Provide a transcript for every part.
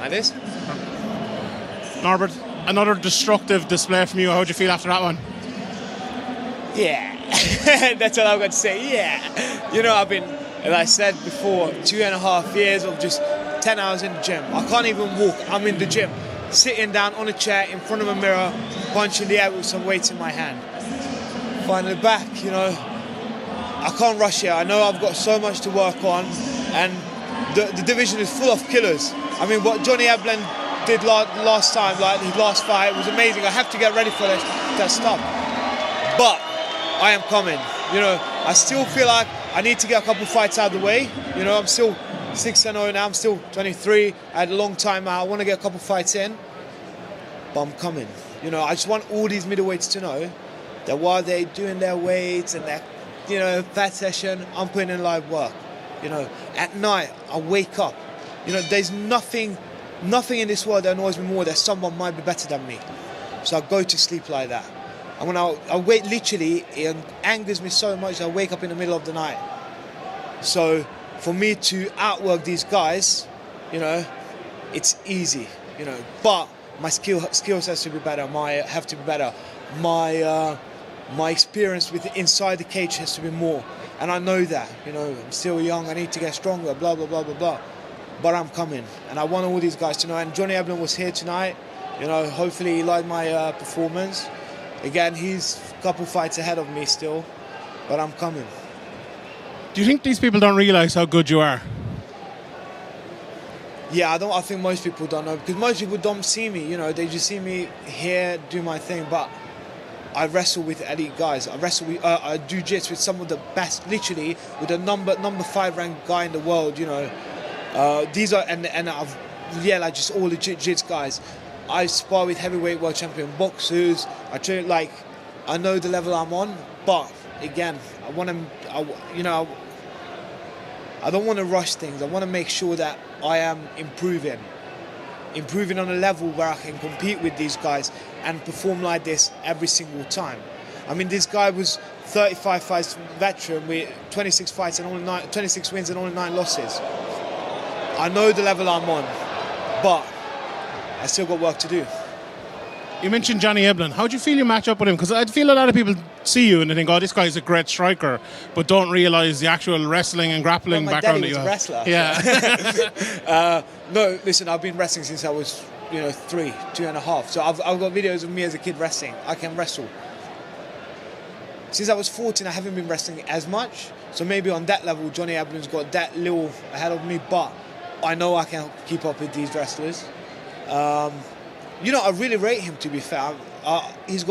like this. Norbert, another destructive display from you. How do you feel after that one? Yeah, that's all I've got to say. Yeah, you know, I've been, as I said before, 2.5 years of just 10 hours in the gym. I can't even walk. I'm in the gym, sitting down on a chair in front of a mirror, punching the air with some weights in my hand. Finally back, you know. I can't rush here. I know I've got so much to work on, and the division is full of killers. I mean, what Johnny Eblen did last time, like his last fight, was amazing. I have to get ready for that stuff. But I am coming. You know, I still feel like I need to get a couple fights out of the way. You know, I'm still 6-0 now. I'm still 23. I had a long time out. I want to get a couple fights in, but I'm coming. You know, I just want all these middleweights to know that while they're doing their weights and their, you know, fat session, I'm putting in live work. You know, at night I wake up. You know, there's nothing in this world that annoys me more that someone might be better than me. So I go to sleep like that. And when I wait, literally, it angers me so much I wake up in the middle of the night. So for me to outwork these guys, you know, it's easy, you know. But my skills has to be better. Have to be better. My experience with inside the cage has to be more. And I know that, you know, I'm still young. I need to get stronger. Blah blah blah blah blah. But I'm coming, and I want all these guys to know. And Johnny Eblen was here tonight. You know, hopefully he liked my performance. Again, he's a couple fights ahead of me still, but I'm coming. Do you think these people don't realise how good you are? Yeah, I think most people don't know, because most people don't see me. You know, they just see me here do my thing. But I wrestle with elite guys. I do jiu-jitsu with some of the best, literally with the number 5 ranked guy in the world. You know, these are and I've like just all the jiu-jitsu guys. I spar with heavyweight world champion boxers. I know the level I'm on, but again, I don't want to rush things. I want to make sure that I am improving on a level where I can compete with these guys and perform like this every single time. I mean, this guy was 35 fights veteran with 26 fights and only 26 wins and only 9 losses. I know the level I'm on, but I still got work to do. You mentioned Johnny Eblen. How do you feel you match up with him? Because I feel a lot of people see you and they think, oh, this guy's a great striker, but don't realise the actual wrestling and grappling background that you have. My daddy was a wrestler. Yeah. No, listen, I've been wrestling since I was, 2.5. So I've got videos of me as a kid wrestling. I can wrestle. Since I was 14, I haven't been wrestling as much. So maybe on that level, Johnny Eblen's got that little ahead of me, but I know I can keep up with these wrestlers. I really rate him, to be fair. He's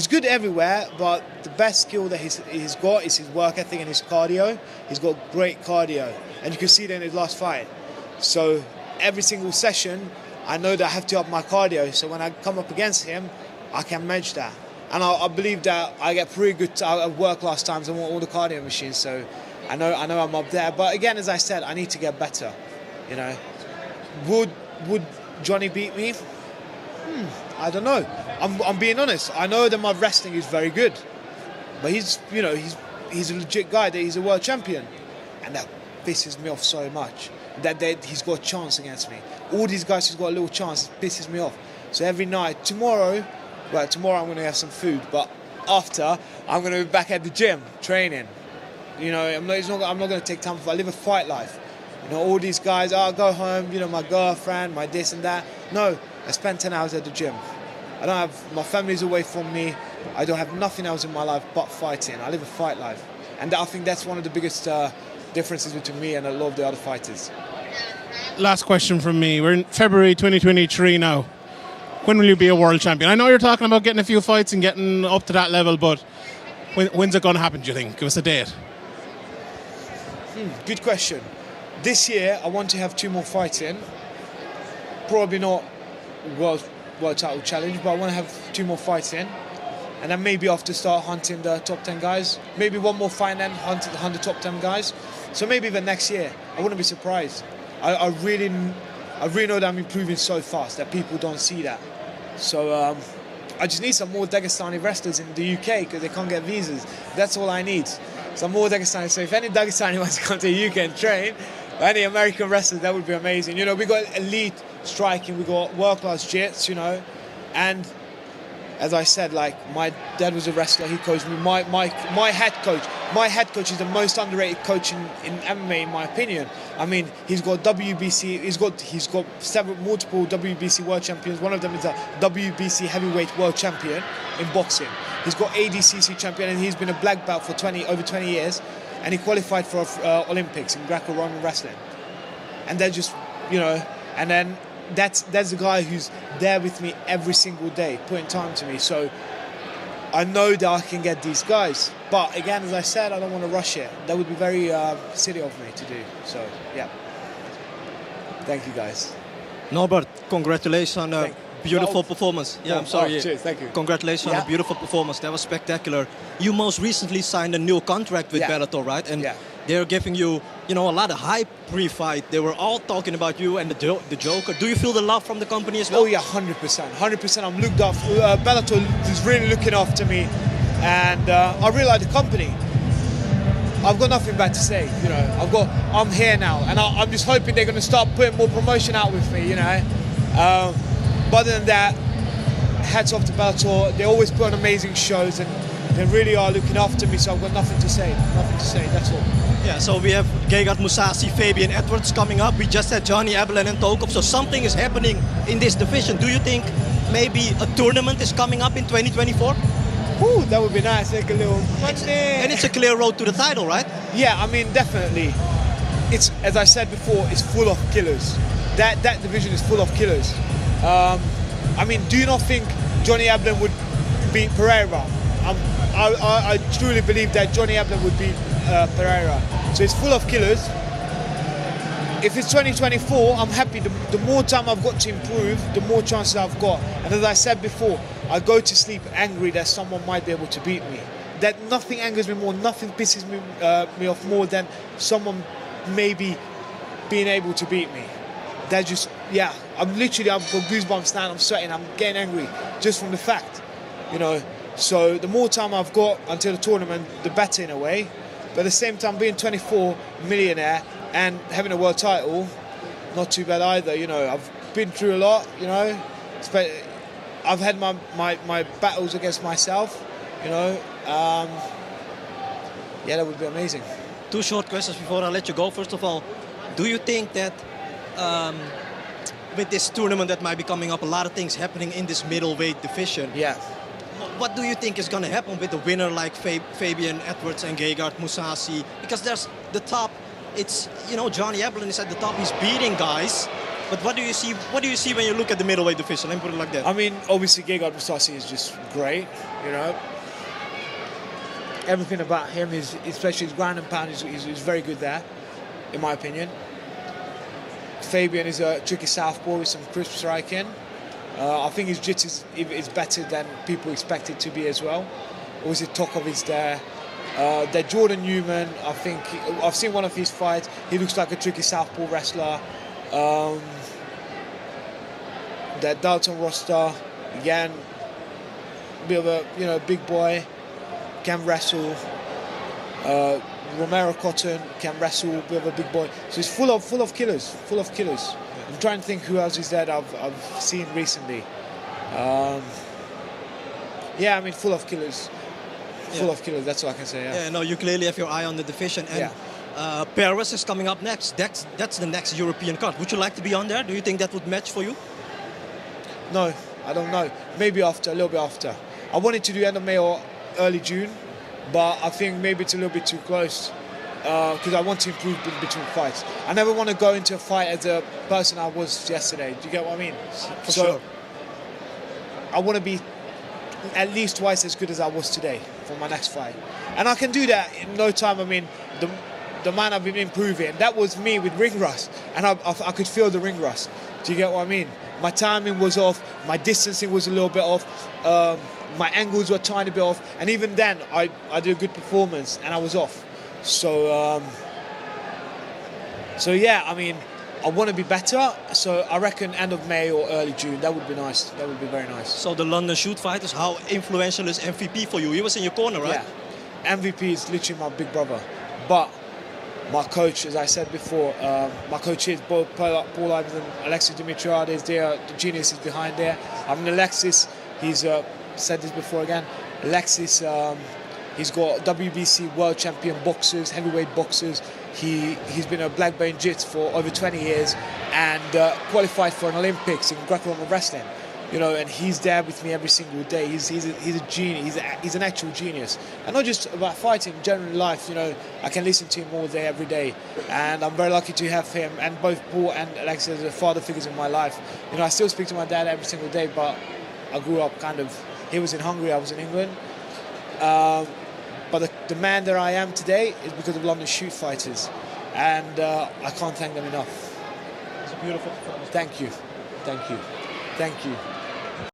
good everywhere, but the best skill that he's got is his work ethic and his cardio. He's got great cardio, and you can see that in his last fight. So every single session, I know that I have to up my cardio. So when I come up against him, I can match that. And I believe that I get pretty good at work last times. I want all the cardio machines, so I know I'm up there. But again, as I said, I need to get better. You know, would Johnny beat me? I don't know. I'm being honest. I know that my wrestling is very good, but he's a legit guy. That he's a world champion, and that pisses me off so much. That he's got a chance against me. All these guys who's got a little chance, it pisses me off. So every night, tomorrow I'm going to have some food, but after I'm going to be back at the gym training. You know, I'm not going to take time for. I live a fight life. You know, all these guys, I'll go home, my girlfriend, my this and that. No, I spend 10 hours at the gym. My family's away from me. I don't have nothing else in my life but fighting. I live a fight life. And I think that's one of the biggest differences between me and a lot of the other fighters. Last question from me. We're in February 2023 now. When will you be a world champion? I know you're talking about getting a few fights and getting up to that level, but when's it going to happen, do you think? Give us a date. Good question. This year, I want to have 2 more fights in. Probably not world title challenge, but I want to have 2 more fights in. And then maybe after start hunting the top 10 guys. Maybe 1 more fight and then hunt the top 10 guys. So maybe even next year. I wouldn't be surprised. I really know that I'm improving so fast that people don't see that. So I just need some more Dagestani wrestlers in the UK because they can't get visas. That's all I need. Some more Dagestani. So if any Dagestani wants to come to the UK and train, Any American wrestlers, that would be amazing. You know, we got elite striking, we got world-class jits, you know, and as I said, like, my dad was a wrestler. He coached me. My head coach is the most underrated coach in MMA, in my opinion. I mean, he's got WBC. He's got multiple WBC world champions. One of them is a WBC heavyweight world champion in boxing. He's got ADCC champion, and he's been a black belt for over 20 years. And he qualified for Olympics in Greco-Roman wrestling. And they're just, you know, and then. That's the guy who's there with me every single day, putting time to me. So I know that I can get these guys. But again, as I said, I don't want to rush it. That would be very silly of me to do. So, yeah. Thank you, guys. Norbert, congratulations on a beautiful performance. Yeah, I'm sorry. Cheers, thank you. Congratulations on a beautiful performance. That was spectacular. You most recently signed a new contract with Bellator, right? And they're giving you, you know, a lot of hype pre-fight. They were all talking about you and the Joker. Do you feel the love from the company as well? Oh yeah, 100%. 100%. I'm looked after. Bellator is really looking after me, and I really like the company. I've got nothing bad to say. You know, I'm here now, and I'm just hoping they're going to start putting more promotion out with me. You know, but other than that, hats off to Bellator. They always put on amazing shows, and they really are looking after me. So I've got nothing to say. Nothing to say. That's all. Yeah, so we have Gegard Mousasi, Fabian Edwards coming up. We just had Johnny Ablin and Tokov, so something is happening in this division. Do you think maybe a tournament is coming up in 2024? Ooh, that would be nice, like a little money. And it's a clear road to the title, right? Yeah, I mean, definitely. It's, as I said before, it's full of killers. That division is full of killers. I mean, do you not think Johnny Ablin would beat Pereira? I truly believe that Johnny Ablin would beat Pereira. So it's full of killers. If it's 2024, I'm happy. The more time I've got to improve, the more chances I've got. And as I said before, I go to sleep angry that someone might be able to beat me. That nothing angers me more, nothing pisses me off more than someone maybe being able to beat me. That just, yeah, I've got goosebumps now, I'm sweating, I'm getting angry just from the fact, you know. So the more time I've got until the tournament, the better in a way. But at the same time, being 24, millionaire, and having a world title, not too bad either. You know, I've been through a lot. You know, I've had my battles against myself. You know, yeah, that would be amazing. Two short questions before I let you go. First of all, do you think that with this tournament that might be coming up, a lot of things happening in this middleweight division? Yeah. What do you think is going to happen with the winner like Fabian Edwards and Gegard Mousasi? Because there's the top. It's, you know, Johnny Ablin is at the top. He's beating guys. But what do you see? What do you see when you look at the middleweight division? Let me put it like that. I mean, obviously Gegard Mousasi is just great. You know, everything about him is, especially his ground and pound, is very good there, in my opinion. Fabian is a tricky southpaw with some crisp striking. I think his jiu is better than people expect it to be as well. Obviously Tokov is there. That Jordan Newman, I think, I've seen one of his fights. He looks like a tricky southpaw wrestler. That Dalton Roster, again, bit of a, you know, big boy, can wrestle. Romero Cotton can wrestle, bit of a big boy. So it's full of killers, full of killers. I'm trying to think who else is there that I've seen recently. Yeah, I mean, full of killers. Full of killers, that's all I can say. Yeah, no, you clearly have your eye on the division. And Paris is coming up next. That's the next European card. Would you like to be on there? Do you think that would match for you? No, I don't know. Maybe after, a little bit after. I wanted to do end of May or early June, but I think maybe it's a little bit too close. Because I want to improve in between fights. I never want to go into a fight as a person I was yesterday. Do you get what I mean? For sure. I want to be at least twice as good as I was today for my next fight. And I can do that in no time. I mean, the man I've been improving, that was me with ring rust. And I could feel the ring rust. Do you get what I mean? My timing was off. My distancing was a little bit off. My angles were a tiny bit off. And even then, I did a good performance and I was off. So yeah, I mean, I want to be better. So I reckon end of May or early June. That would be nice. That would be very nice. So the London shoot fighters, how influential is MVP for you? He was in your corner, right? Yeah, MVP is literally my big brother. But my coach, as I said before, my coaches, both Paul Ivans and Alexis Dimitriades, they are the geniuses behind there. I mean, Alexis, he's said this before again. Alexis, he's got WBC world champion boxers, heavyweight boxers. He's been a black belt in jiu-jitsu for over 20 years and qualified for an Olympics in Greco-Roman wrestling. You know, and he's there with me every single day. He's a genius. He's an actual genius, and not just about fighting. General life, you know, I can listen to him all day, every day, and I'm very lucky to have him and both Paul and Alexis as father figures in my life. You know, I still speak to my dad every single day, but I grew up he was in Hungary, I was in England. But the man that I am today is because of London Shoot Fighters, and I can't thank them enough. It's a beautiful performance. Thank you, thank you, thank you.